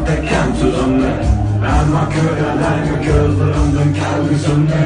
tekem sözümle Ama körelerimi gözlerimden kelgüsümle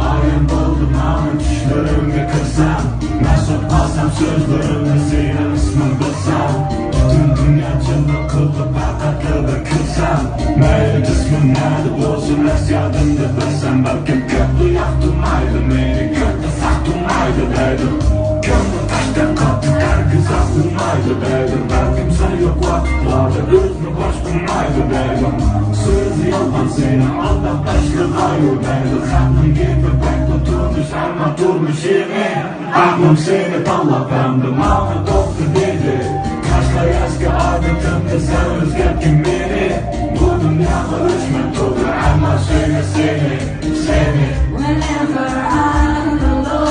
Ayın buldum ama düşlerimi kırsam Mesut kalsam sözlerimle senin ismin bilsem Bütün dünya cıllık kılıp hakatlı ve kılsam Meyli cismin nerede olsun esiyadımda bilsem Belki kötü yaptırmaydı beni kötü saktırmaydı dedim Gönlüm taşta katı herkes aklımdaydı dedim Belki sen yok vakitlarda özünü boş bulmaydı dedim Sözü yalan seni aldan başlayaydı dedim Sandım gibi bekle durmuş ama durmuş yine Aklım seni tallap emdim ama doktor dedi Kaşla eski adetimde sen özgettin beni Bu dünyada ölçmek olur ama söyle seni Whenever I'm alone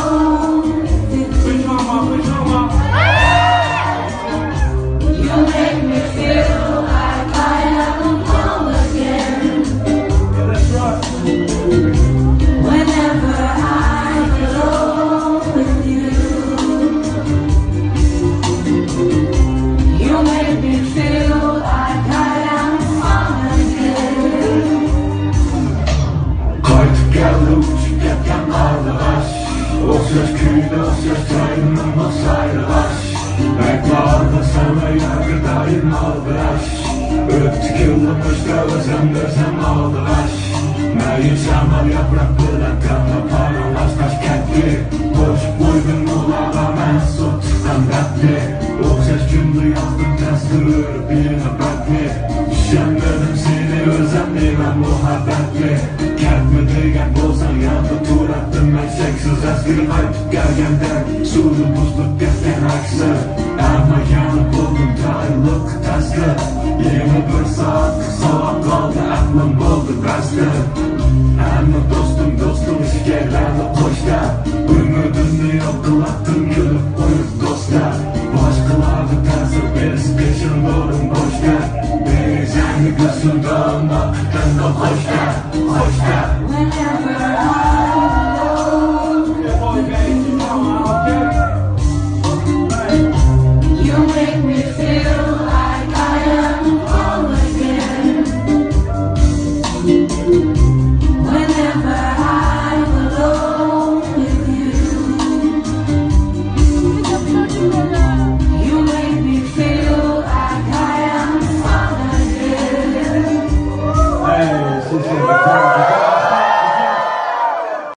you make me feel like I am home again. Whenever I'm alone with you, you make me feel like I am home again. Kayıt geldi uçup yetken arkadaş O ses köyde o ses trayının basaydı baş Beklardı sana yargıdayım aldıraş Öptük yıllamışta özemdersem aldıraş Meyin şamal yaprak bilen kanla paralar taş ketti Boş buydum ulağa men su çıkan dertli O ses cümle yazdım testi örüp yine bekli Düşenmedim seni özemliyim muhabbetli Kertme degan bolsan yandı tur attım ben seksiz eskiri qaytib kelganda Suvni buzlib ketgan aksi Amma yana buldum tayinliq tasli 21 saat soat qoldi aqlim bo'ldi basti Amma do'stim shikarlarni qo'shda Umidimni yo'q qilatdim kulib qo'yib do'stlar Boshqalarga ta'sir berish peshin bo'lim boshqa Bejanglik usuldan vaqtdan qo'shda Whenever